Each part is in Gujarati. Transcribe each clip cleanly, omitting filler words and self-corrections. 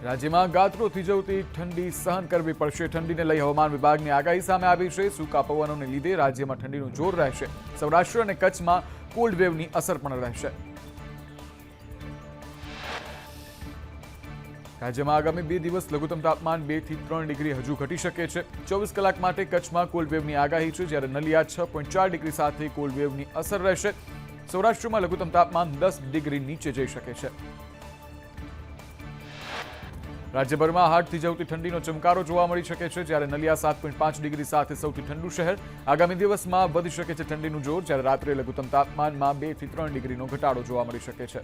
રાજ્યમાં ગાત્રો થીજવતી ઠંડી સહન કરવી પડશે. ઠંડીને લઈ હવામાન વિભાગની આગાહી સામે આવી છે. સૂકા પવનોને લીધે રાજ્યમાં ઠંડીનું જોર રહેશે. સૌરાષ્ટ્ર અને કચ્છમાં કોલ્ડ વેવની અસર પણ રહેશે. રાજ્યમાં આગામી 2 દિવસ લઘુત્તમ તાપમાન 2 થી 3 ડિગ્રી હજુ ઘટી શકે છે. 24 કલાક માટે કચ્છમાં કોલ્ડ વેવની આગાહી છે, જ્યારે નલિયા 6.4 ડિગ્રી સાથે કોલ્ડ વેવની અસર રહેશે. સૌરાષ્ટ્રમાં લઘુત્તમ તાપમાન 10 ડિગ્રી નીચે જઈ શકે છે. રાજ્યભરમાં હાડ થીજવતી ઠંડીનો ચમકારો જોવા મળી શકે છે, જ્યારે નલિયા 7.5 ડિગ્રી સાથે સૌથી ઠંડુ શહેર. આગામી દિવસમાં વધી શકે છે ઠંડીનું જોર, જ્યારે રાત્રે લઘુત્તમ તાપમાનમાં 2 થી 3 ડિગ્રીનો ઘટાડો જોવા મળી શકે છે.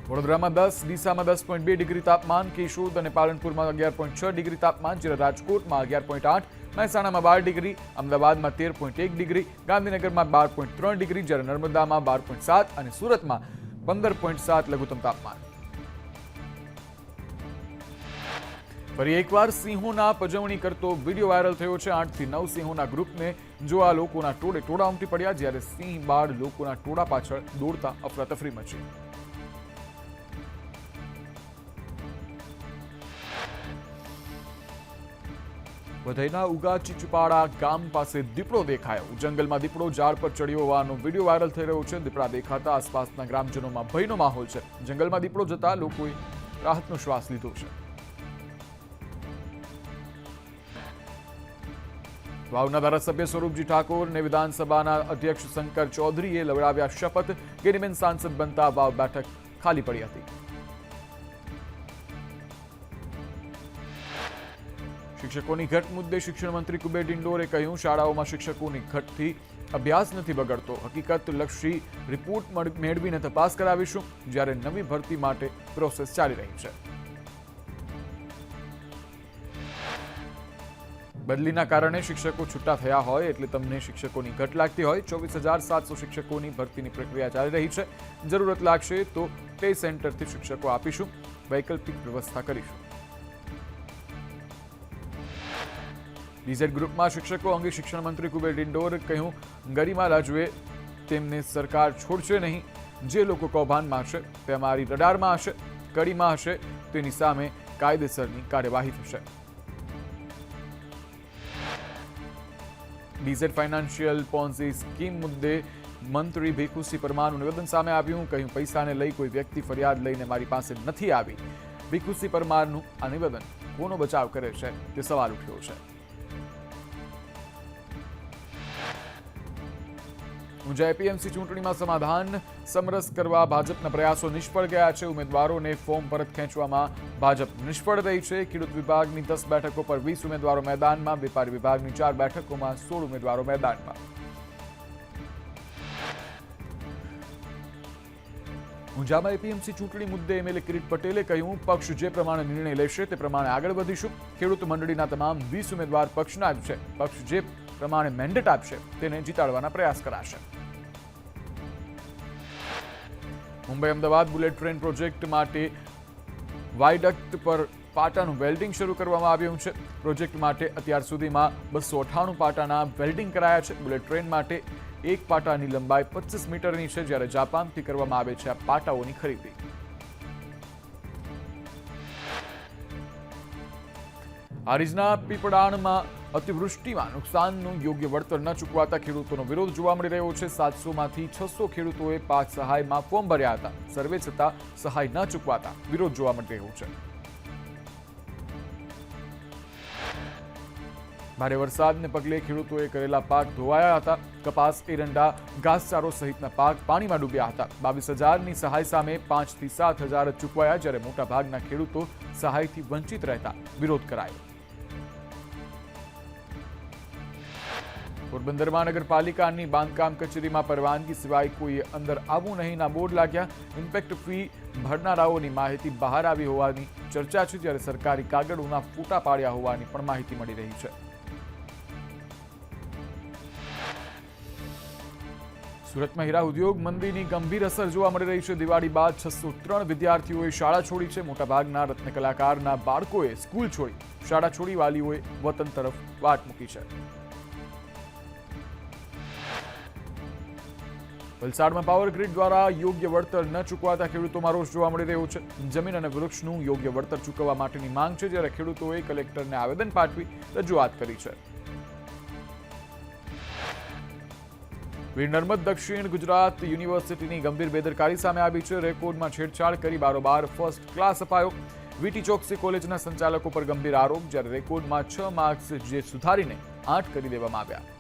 વડોદરામાં 10, ડીસામાં 10.2 ડિગ્રી તાપમાન, કેશોદ અને પાલનપુરમાં 11.6 ડિગ્રી તાપમાન, જ્યારે રાજકોટમાં 11.8, મહેસાણામાં 12 ડિગ્રી, અમદાવાદમાં 13.1 ડિગ્રી, ગાંધીનગરમાં 12.3 ડિગ્રી, જ્યારે નર્મદામાં 12.7 અને સુરતમાં 15.7 લઘુત્તમ તાપમાન. ફરી એકવાર સિંહોના પજવણી કરતો વિડીયો વાયરલ થયો છે. 8 થી 9 સિંહોના ગ્રુપને જોવા લોકોના ટોળા ઉમટી પડ્યા, જ્યારે સિંહ બાળ લોકોના ટોળા પાછળ દોડતા અફરાતફરી મચી. વધઈના ઉગા ચીચુપાડા ગામ પાસે દીપડો દેખાયો. જંગલમાં દીપડો ઝાડ પર ચડ્યો હોવાનો વિડીયો વાયરલ થઈ રહ્યો છે. દીપડા દેખાતા આસપાસના ગ્રામજનોમાં ભયનો માહોલ છે. જંગલમાં દીપડો જતા લોકોએ રાહતનો શ્વાસ લીધો છે. વાવના ધારાસભ્ય સ્વરૂપજી ઠાકોર અને વિધાનસભાના અધ્યક્ષ શંકર ચૌધરીએ લવડાવ્યા શપથ. ગેનીબેન સાંસદ બનતા વાવ બેઠક ખાલી પડી હતી. શિક્ષકોની ઘટ મુદ્દે શિક્ષણ મંત્રી કુબેર ડિંડોરે કહ્યું, શાળાઓમાં શિક્ષકોની ઘટથી અભ્યાસ નથી બગડતો. હકીકતલક્ષી રિપોર્ટ મેળવીને તપાસ કરાવીશું, જ્યારે નવી ભરતી માટે પ્રોસેસ ચાલી રહી છે. બદલીના કારણે શિક્ષકો છૂટા થયા હોય એટલે તમને શિક્ષકોની ઘટ લાગતી હોય. 24,700 શિક્ષકોની ભરતીની પ્રક્રિયા ચાલી રહી છે. જરૂરત લાગશે તો પે સેન્ટરથી શિક્ષકો આપીશું, વૈકલ્પિક વ્યવસ્થા કરીશું. ડીઝેડ ગ્રુપમાં શિક્ષકો અંગે શિક્ષણ મંત્રી કુબેર ડિંડોર કહ્યું, ગરિમા રાજુએ તેમને સરકાર છોડશે નહીં. જે લોકો કૌભાંડમાં હશે તે અમારી રડારમાં હશે, કડીમાં હશે તેની સામે કાયદેસરની કાર્યવાહી થશે. ડીઝેડ ફાઇનાન્શિયલ પોન્ઝી સ્કીમ મુદ્દે મંત્રી ભીખુસિંહ પરમારનું નિવેદન સામે આવ્યું. કહ્યું, પૈસાને લઈ કોઈ વ્યક્તિ ફરિયાદ લઈને મારી પાસે નથી આવી. ભીખુસિંહ પરમારનું આ નિવેદન કોનો બચાવ કરે છે તે સવાલ ઉઠ્યો છે. ઊંઝા એપીએમસી ચૂંટણીમાં સમાધાન સમરસ કરવા ભાજપના પ્રયાસો નિષ્ફળ ગયા છે. ઉમેદવારોને ફોર્મ પરત ખેંચવામાં ભાજપ નિષ્ફળ રહી છે. ખેડૂત વિભાગની 10 બેઠકો પર 20 ઉમેદવારો મેદાનમાં, વેપારી વિભાગની 4 બેઠકોમાં 16 ઉમેદવારો મેદાનમાં. ઊંઝામાં એપીએમસી ચૂંટણી મુદ્દે એમએલએ કિરીટ પટેલે કહ્યું, પક્ષ જે પ્રમાણે નિર્ણય લેશે તે પ્રમાણે આગળ વધીશું. ખેડૂત મંડળીના તમામ 20 ઉમેદવાર પક્ષના જ છે. પક્ષ જે પ્રમાણે મેન્ડેટ આપશે તેને જીતાડવાના પ્રયાસ કરાશે. Mumbai Ahmedabad bullet train project માટે વાયડક્ટ પર પાટાનું વેલ્ડિંગ શરૂ કરવામાં આવ્યું છે. પ્રોજેક્ટ માટે અત્યાર સુધીમાં 298 પાટાના વેલ્ડિંગ કરાયા છે. બુલેટ ટ્રેન માટે એક પાટાની લંબાઈ 25 મીટરની છે, જ્યારે જાપાનથી કરવામાં આવે છે આ પાટાઓની ખરીદી. હારીજના પીપળાણમાં અતિવૃષ્ટિમાં નુકસાનનું યોગ્ય વળતર ન ચૂકવાતા ખેડૂતોનો વિરોધ જોવા મળી રહ્યો છે. 700માંથી 600 ખેડૂતોએ પાક સહાયમાં ફોર્મ ભર્યા હતા. સર્વે છતાં સહાય ન ચૂકવાતા વિરોધ જોવા મળી રહ્યો છે. ભારે વરસાદને પગલે ખેડૂતોએ કરેલા પાક ધોવાયા હતા. કપાસ, એરંડા, ઘાસચારો સહિતના પાક પાણીમાં ડૂબ્યા હતા. 22,000ની સહાય સામે 5 થી 7,000 ચૂકવાયા, જ્યારે મોટાભાગના ખેડૂતો સહાયથી વંચિત રહેતા વિરોધ કરાયો. પોરબંદર મહાનગરપાલિકાની બાંધકામ કચેરીમાં પરવાનગી સિવાય કોઈએ અંદર આવવું નહીંના બોર્ડ લાગ્યા. ઇમ્પેક્ટ ફી ભરનારાઓની માહિતી બહાર આવી હોવાની ચર્ચા છે, જ્યારે સરકારી કાગળોના ફોટા પાડ્યા હોવાની પણ માહિતી મળી રહી છે. સુરતમાં હીરા ઉદ્યોગ મંદીની ગંભીર અસર જોવા મળી રહી છે. દિવાળી બાદ 603 વિદ્યાર્થીઓએ શાળા છોડી છે. મોટાભાગના રત્ન કલાકારના બાળકોએ સ્કૂલ છોડી, શાળા છોડી વાલીઓએ વતન તરફ વાટ મૂકી છે. વલસાડમાં પાવર ગ્રીડ દ્વારા યોગ્ય વળતર ન ચૂકવાતા ખેડૂતોમાં રોષ જોવા મળી રહ્યો છે. જમીન અને વૃક્ષનું યોગ્ય વળતર ચૂકવવા માટેની માંગ છે, જ્યારે ખેડૂતોએ કલેક્ટરને આવેદન પાઠવી રજૂઆત કરી છે. વીર નર્મદ દક્ષિણ ગુજરાત યુનિવર્સિટીની ગંભીર બેદરકારી સામે આવી છે. રેકોર્ડમાં છેડછાડ કરી બારોબાર ફર્સ્ટ ક્લાસ અપાયો. વીટી ચોકસી કોલેજના સંચાલકો પર ગંભીર આરોપ, જ્યારે રેકોર્ડમાં 6 માર્ક્સ જે સુધારીને 8 કરી દેવામાં આવ્યા.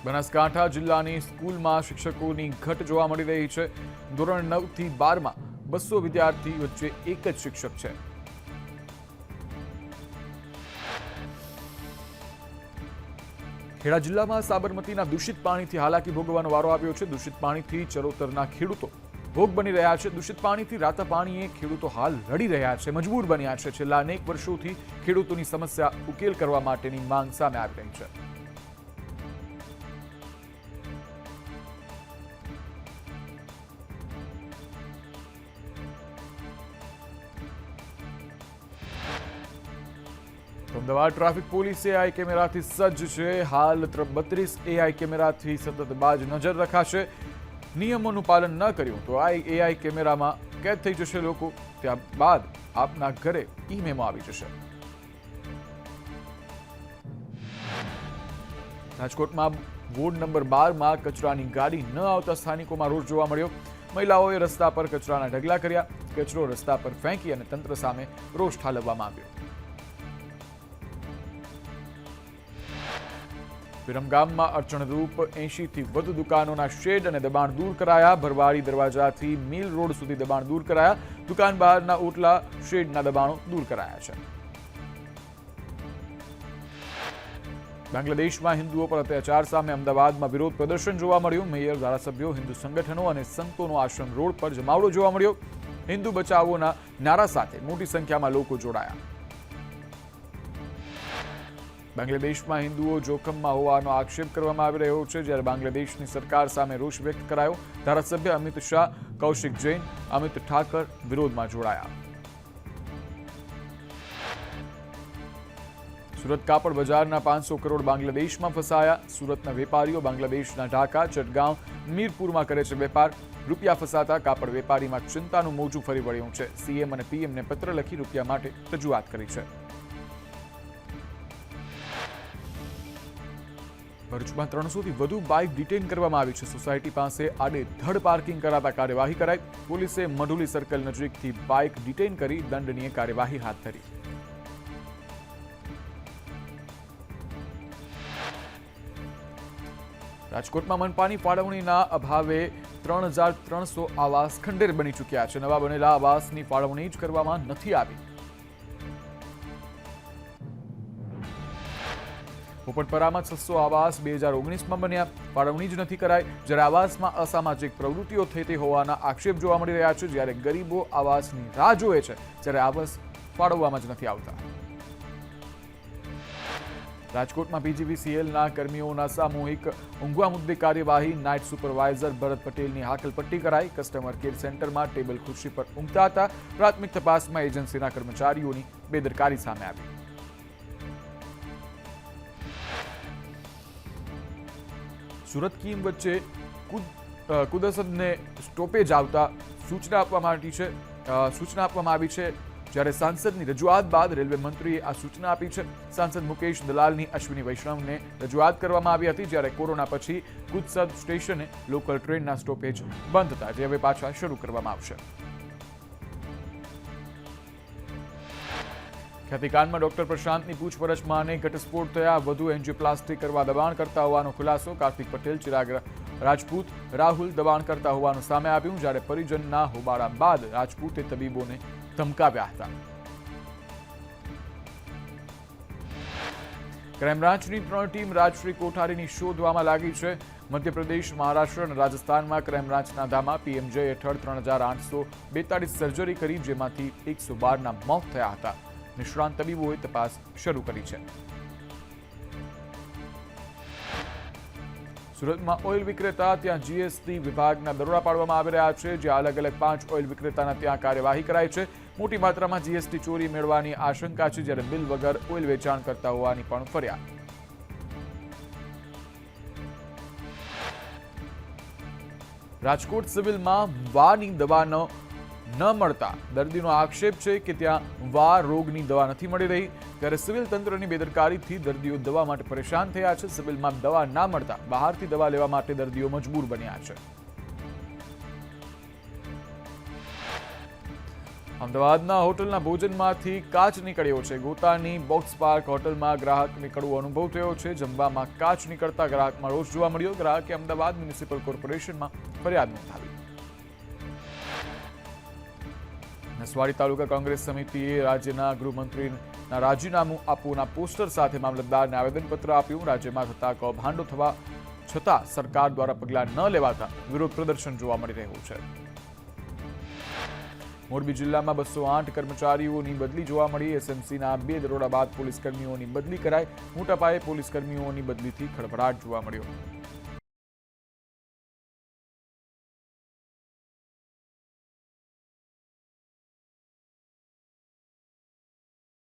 બનાસકાંઠા જિલ્લાની સ્કૂલમાં શિક્ષકોની ઘટ જોવા મળી રહી છે. ધોરણ 9 થી 12માં 200 વિદ્યાર્થી વચ્ચે એક જ શિક્ષક છે. ખેડા જિલ્લામાં સાબરમતીના દૂષિત પાણીથી હાલાકી ભોગવવાનો વારો આવ્યો છે. દૂષિત પાણીથી ચરોતરના ખેડૂતો ભોગ બની રહ્યા છે. દૂષિત પાણીથી રાતા પાણીએ ખેડૂતો હાલ લડી રહ્યા છે, મજબૂર બન્યા છે. છેલ્લા અનેક વર્ષોથી ખેડૂતોની સમસ્યા ઉકેલ કરવા માટેની માંગ સામે આવી રહી છે. અમદાવાદ ટ્રાફિક પોલીસ એઆઈ કેમેરાથી સજ્જ છે. હાલ 32 એઆઈ કેમેરાથી સતત બાજ નજર રખાશે. નિયમોનું પાલન ન કર્યું તો એઆઈ કેમેરામાં કેદ થઈ જશે લોકો. ત્યારબાદ આપના ઘરે ઈ મેમો આવી જશે. રાજકોટમાં વોર્ડ નંબર 12માં કચરાની ગાડી ન આવતા સ્થાનિકોમાં રોષ જોવા મળ્યો. મહિલાઓએ રસ્તા પર કચરાના ઢગલા કર્યા. કચરો રસ્તા પર ફેંકી અને તંત્ર સામે રોષ ઠાલવવામાં આવ્યો. વિરમગામમાં અડચણરૂપ 80 થી વધુ દુકાનોના શેડ અને દબાણ દૂર કરાયા. ભરવાડી દરવાજાથી મિલ રોડ સુધી દબાણ દૂર કરાયા. દુકાન બહારના ઓટલા શેડના દબાણો દૂર કરાયા છે. બાંગ્લાદેશમાં હિન્દુઓ પર અત્યાચાર સામે અમદાવાદમાં વિરોધ પ્રદર્શન જોવા મળ્યું. મેયર, ધારાસભ્યો, હિન્દુ સંગઠનો અને સંતોનો આશ્રમ રોડ પર જમાવડો જોવા મળ્યો. હિન્દુ બચાવોના નારા સાથે મોટી સંખ્યામાં લોકો જોડાયા. બાંગ્લાદેશમાં હિન્દુઓ જોખમમાં હોવાનો આક્ષેપ કરવામાં આવી રહ્યો છે, જ્યારે બાંગ્લાદેશની સરકાર સામે રોષ વ્યક્ત કરાયો. ધારાસભ્ય અમિત શાહ, કૌશિક જૈન, અમિત ઠાકર વિરોધમાં જોડાયા. સુરત કાપડ બજારના 500 કરોડ બાંગ્લાદેશમાં ફસાયા. સુરતના વેપારીઓ બાંગ્લાદેશના ઢાકા, ચટગાંવ, મીરપુરમાં કરે છે વેપાર. રૂપિયા ફસાતા કાપડ વેપારીમાં ચિંતાનું મોજું ફરી વળ્યું છે. સીએમ અને પીએમને પત્ર લખી રૂપિયા માટે રજૂઆત કરી છે. ભરૂચમાં 300 થી વધુ બાઇક ડિટેઇન કરવામાં આવી છે. સોસાયટી પાસે આડેધડ પાર્કિંગ કરાતા કાર્યવાહી કરાઈ. પોલીસે મઢુલી સર્કલ નજીકથી બાઇક ડિટેઇન કરી દંડનીય કાર્યવાહી હાથ ધરી. રાજકોટમાં મનપાની ફાળવણીના અભાવે 3300 આવાસ ખંડેર બની ચૂક્યા છે. નવા બનેલા આવાસની ફાળવણી જ કરવામાં નથી આવી. પોપટપરામાં 600 આવાસ 2019માં બન્યા, ફાળવણી જ નથી કરાઈ. જ્યારે આવાસમાં અસામાજિક પ્રવૃત્તિઓ થતી હોવાના આક્ષેપ જોવા મળી રહ્યા છે. જ્યારે ગરીબો આવાસની રાહ જોવે છે, ત્યારે આવાસ ફાળવવામાં જ નથી આવતા. રાજકોટમાં પીજીવીસીએલના કર્મીઓના સામૂહિક ઊંઘવા મુદ્દે કાર્યવાહી. નાઇટ સુપરવાઇઝર ભરત પટેલની હાકલપટ્ટી કરાઈ. કસ્ટમર કેર સેન્ટરમાં ટેબલ ખુરશી પર ઊંઘતા હતા. પ્રાથમિક તપાસમાં એજન્સીના કર્મચારીઓની બેદરકારી સામે આવી. સુરત કીમ વચ્ચે કુદસદને સ્ટોપેજ આવતા સૂચના આપવામાં આવી છે. જ્યારે સાંસદની રજૂઆત બાદ રેલવે મંત્રીએ આ સૂચના આપી છે. સાંસદ મુકેશ દલાલની અશ્વિની વૈષ્ણવને રજૂઆત કરવામાં આવી હતી. જ્યારે કોરોના પછી કુદસદ સ્ટેશને લોકલ ટ્રેનના સ્ટોપેજ બંધ હતા, જે હવે પાછા શરૂ કરવામાં આવશે. ખ્યાતિકાંડમાં ડોક્ટર પ્રશાંતની પૂછપરછમાં અનેક ઘટસ્ફોટ થયા. વધુ એન્જિયોપ્લાસ્ટી કરવા દબાણ કરતા હોવાનો ખુલાસો. કાર્તિક પટેલ, ચિરાગ રાજપૂત, રાહુલ દબાણ કરતા હોવાનું સામે આવ્યું. જ્યારે પરિજનના હોબાળા બાદ રાજપૂતે તબીબોને ધમકાવ્યા હતા. ક્રાઇમ બ્રાન્ચની 3 ટીમ રાજશ્રી કોઠારીની શોધવામાં લાગી છે. મધ્યપ્રદેશ, મહારાષ્ટ્ર અને રાજસ્થાનમાં ક્રાઇમ બ્રાન્ચના ધામા પીએમજે હેઠળ 3842 સર્જરી કરી, જેમાંથી 112ના મોત થયા હતા. નિષ્ણાંત તબીબોએ તપાસ શરૂ કરી છે. સુરતમાં ઓઇલ વિક્રેતા, ત્યાં જીએસટી વિભાગના દરોડા પાડવામાં આવી રહ્યા છે. જ્યાં અલગ અલગ 5 ઓઇલ વિક્રેતાના ત્યાં કાર્યવાહી કરાઈ છે. મોટી માત્રામાં જીએસટી ચોરી મેળવવાની આશંકા છે. જ્યારે બિલ વગર ઓઇલ વેચાણ કરતા હોવાની પણ ફરિયાદ. રાજકોટ સિવિલમાં વાની દવા ન મળતા દર્દીનો આક્ષેપ છે કે ત્યાં વા રોગની દવા નથી મળી રહી, ત્યારે સિવિલ તંત્રની બેદરકારીથી દર્દીઓ દવા માટે પરેશાન થયા છે. સિવિલમાં દવા ના મળતા બહારથી દવા લેવા માટે દર્દીઓ મજબૂર બન્યા છે. અમદાવાદના હોટલના ભોજનમાંથી કાચ નીકળ્યો છે. ગોતાની બોક્સ પાર્ક હોટલમાં ગ્રાહકને કડવો અનુભવ થયો છે. જમવામાં કાચ નીકળતા ગ્રાહકમાં રોષ જોવા મળ્યો. ગ્રાહકે અમદાવાદ મ્યુનિસિપલ કોર્પોરેશનમાં ફરિયાદ નોંધાવી. નસવાડી તાલુકા કોંગ્રેસ સમિતિએ રાજ્યના ગૃહમંત્રીના રાજીનામું આપવાના પોસ્ટર સાથે મામલતદારને આવેદનપત્ર આપ્યું. રાજ્યમાં થતા કૌભાંડો થવા છતાં સરકાર દ્વારા પગલાં ન લેવાતા વિરોધ પ્રદર્શન જોવા મળી રહ્યું છે. મોરબી જિલ્લામાં 208 કર્મચારીઓની બદલી જોવા મળી. એસએમસીના 2 દરોડા બાદ પોલીસ કર્મીઓની બદલી કરાઈ. મોટા પાયે પોલીસ કર્મીઓની બદલીથી ખળભળાટ જોવા મળ્યો.